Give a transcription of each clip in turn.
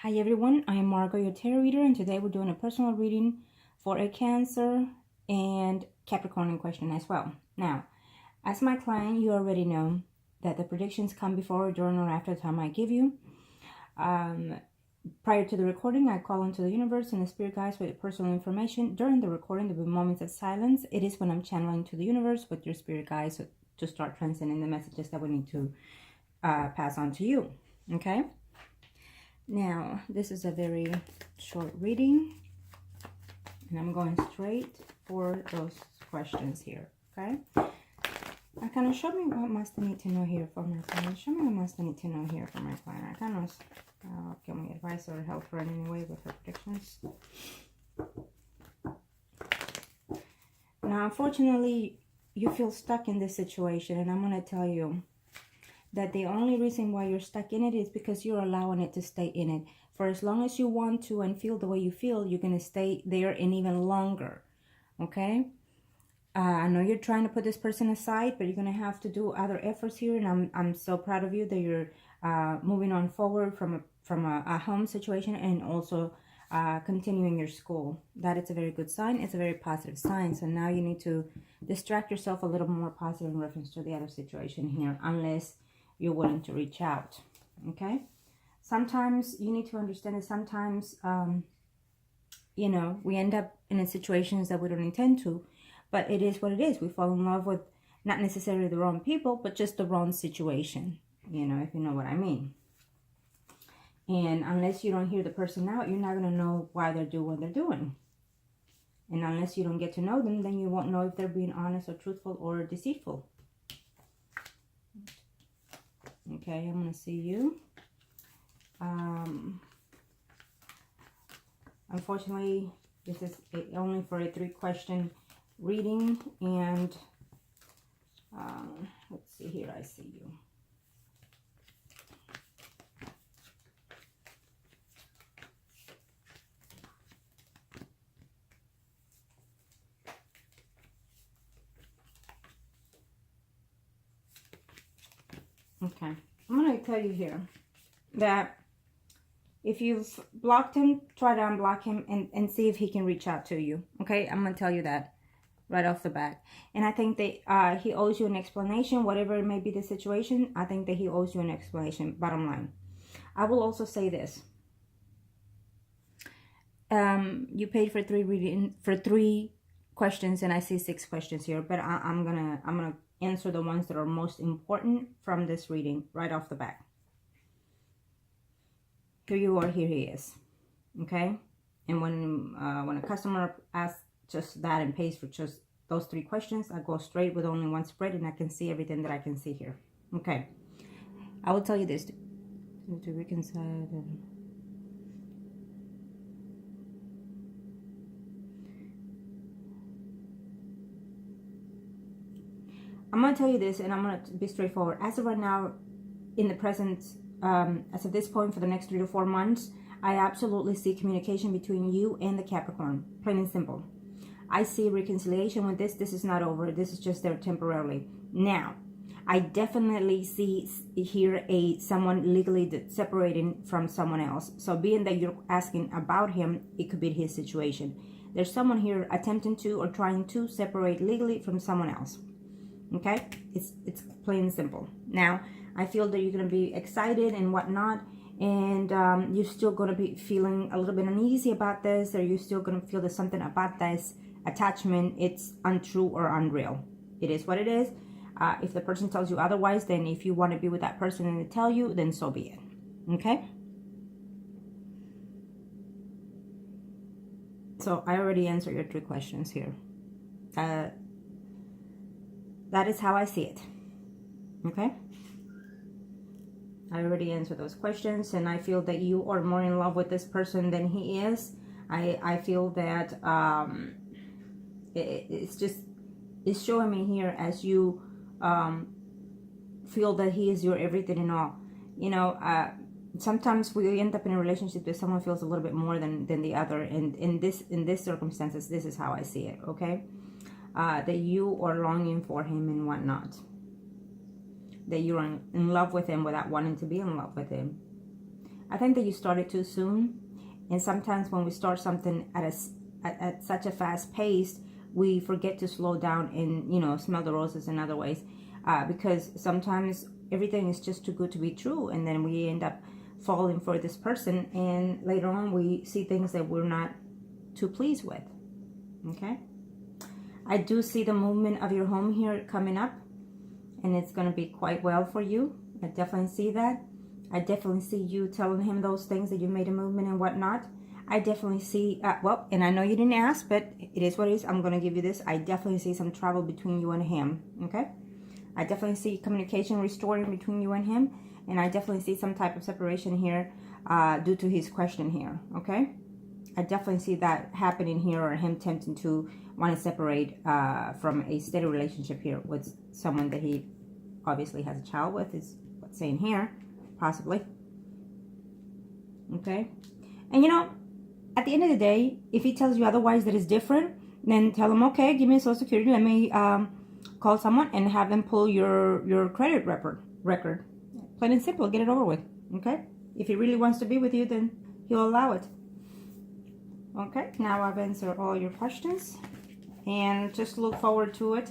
Hi everyone, I am Margourtarotreader, and today we're doing a personal reading for a Cancer and Capricorn in question as well. Now, as my client, you already know that the predictions come before, during, or after the time I give you. Prior to the recording, I call into the universe and the spirit guides with personal information. During the recording, there will be moments of silence. It is when I'm channeling to the universe with your spirit guides to start transcending the messages that we need to pass on to you. Okay? Now, this is a very short reading, and I'm going straight for those questions here, okay? Kind of show me what must I need to know here for my client. Show me what must I need to know here for my client. I kind of give me advice or help her in any way with her predictions. Now, unfortunately, you feel stuck in this situation, and I'm going to tell you that the only reason why you're stuck in it is because you're allowing it to stay in it. For as long as you want to and feel the way you feel, you're going to stay there and even longer, okay? I know you're trying to put this person aside, but you're going to have to do other efforts here, and I'm so proud of you that you're moving on forward from a home situation and also continuing your school. That is a very good sign. It's a very positive sign. So now you need to distract yourself a little more positive in reference to the other situation here, unless you're willing to reach out, okay? Sometimes you need to understand that sometimes, you know, we end up in situations that we don't intend to, but it is what it is. We fall in love with not necessarily the wrong people, but just the wrong situation, you know, if you know what I mean. And unless you don't hear the person out, you're not going to know why they're doing what they're doing. And unless you don't get to know them, then you won't know if they're being honest or truthful or deceitful. Okay, I'm going to see you. Unfortunately, this is only for a 3-question reading. And let's see here, I see you. Okay, I'm going to tell you here that if you've blocked him, try to unblock him and see if he can reach out to you. Okay, I'm going to tell you that right off the bat. And I think that he owes you an explanation, whatever it may be the situation. I think that he owes you an explanation, bottom line. I will also say this. You paid for 3 questions, and I see 6 questions here, but I'm gonna answer the ones that are most important from this reading right off the bat. Here you are, here he is, okay? And when a customer asks just that and pays for just those 3 questions, I go straight with only one spread, and I can see everything that I can see here. Okay, I will tell you this: to reconcile. I'm going to tell you this, and I'm going to be straightforward. As of right now, in the present, as of this point for the next 3 to 4 months, I absolutely see communication between you and the Capricorn. Plain and simple. I see reconciliation with this. This is not over. This is just there temporarily. Now, I definitely see here someone legally separating from someone else. So being that you're asking about him, it could be his situation. There's someone here attempting to or trying to separate legally from someone else. Okay, it's plain and simple. Now, I feel that you're going to be excited and whatnot, and you're still going to be feeling a little bit uneasy about this, or you're still going to feel there's something about this attachment, it's untrue or unreal. It is what it is. If the person tells you otherwise, then if you want to be with that person and they tell you, then so be it. Okay? So I already answered your 3 questions here. That is how I see it. Okay? I already answered those questions, and I feel that you are more in love with this person than he is. I feel that it's showing me here as you feel that he is your everything and all. You know, sometimes we end up in a relationship that someone feels a little bit more than the other, and in this circumstances, this is how I see it. Okay? That you are longing for him and whatnot. That you're in love with him without wanting to be in love with him. I think that you started too soon. And sometimes when we start something at such a fast pace, we forget to slow down and, you know, smell the roses in other ways. Because sometimes everything is just too good to be true. And then we end up falling for this person. And later on, we see things that we're not too pleased with. Okay? I do see the movement of your home here coming up. And it's going to be quite well for you. I definitely see that. I definitely see you telling him those things that you made a movement and whatnot. I definitely see, well, and I know you didn't ask, but it is what it is. I'm going to give you this. I definitely see some travel between you and him, okay? I definitely see communication restoring between you and him, and I definitely see some type of separation here due to his question here, okay? I definitely see that happening here, or him tempting to want to separate from a steady relationship here with someone that he obviously has a child with, is what's saying here, possibly, okay? And you know, at the end of the day, if he tells you otherwise that it's different, then tell him, okay, give me a Social Security. Let me call someone and have them pull your credit record. Plain and simple, get it over with, okay? If he really wants to be with you, then he'll allow it. Okay, now I've answered all your questions. And just look forward to it.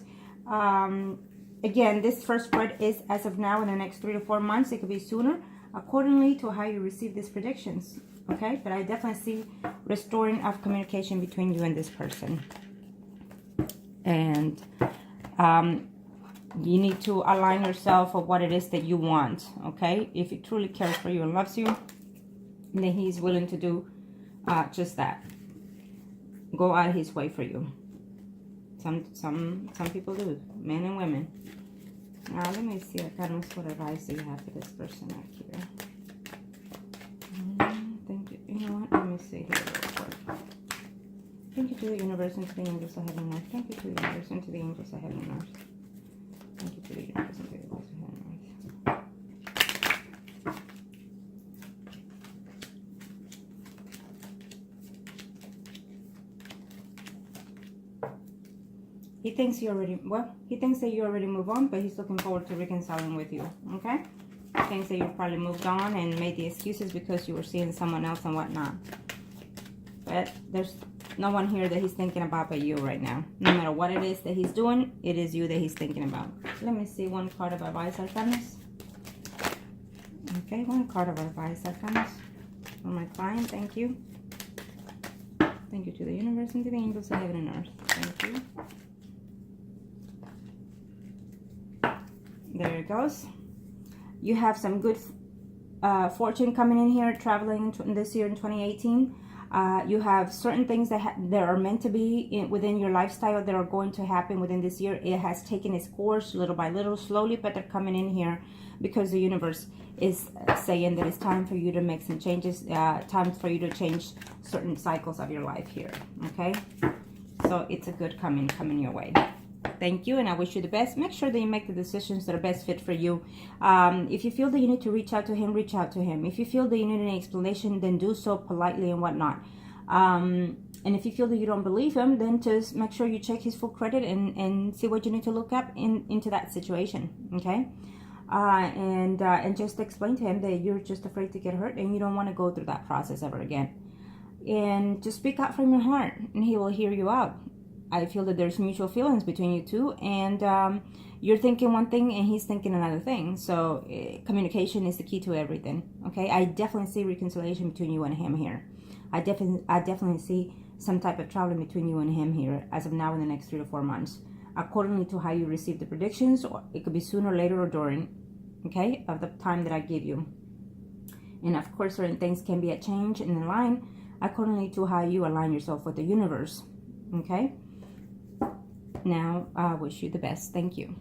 Again, this first spread is as of now in the next 3 to 4 months. It could be sooner, accordingly to how you receive these predictions. Okay, but I definitely see restoring of communication between you and this person. And you need to align yourself of what it is that you want, okay? If he truly cares for you and loves you, then he's willing to do just that. Go out his way for you. Some people do, men and women. Now, let me see, what advice do you have for this person right here? You know what? Let me see here real quick. Thank you to the universe and to the angels of heaven and earth. Thank you to the universe and to the angels of heaven and earth. Thank you to the universe and to the angels of heaven and earth. He thinks that you already moved on, but he's looking forward to reconciling with you. Okay? Things that you probably moved on and made the excuses because you were seeing someone else and whatnot. But there's no one here that he's thinking about but you right now. No matter what it is that he's doing, it is you that he's thinking about. Let me see one card of advice, Arcanas. Okay, one card of advice, Arcanas. For my client, thank you. Thank you to the universe and to the angels of heaven and earth. Thank you. There it goes. You have some good fortune coming in here, traveling this year in 2018. You have certain things that are meant to be within your lifestyle that are going to happen within this year. It has taken its course little by little, slowly, but they're coming in here because the universe is saying that it's time for you to make some changes, time for you to change certain cycles of your life here, okay? So it's a good coming your way. Thank you, and I wish you the best. Make sure that you make the decisions that are best fit for you. If you feel that you need to reach out to him, reach out to him. If you feel that you need an explanation, then do so politely and whatnot. And if you feel that you don't believe him, then just make sure you check his full credit and see what you need to look up into that situation, okay? And just explain to him that you're just afraid to get hurt and you don't want to go through that process ever again. And just speak out from your heart, and he will hear you out. I feel that there's mutual feelings between you two, and you're thinking one thing and he's thinking another thing. So communication is the key to everything. Okay, I definitely see reconciliation between you and him here. I definitely see some type of traveling between you and him here as of now in the next 3 to 4 months, accordingly to how you receive the predictions, or it could be sooner, later, or during, okay, of the time that I give you. And of course, certain things can be a change in the line accordingly to how you align yourself with the universe. Okay. Now, I wish you the best. Thank you.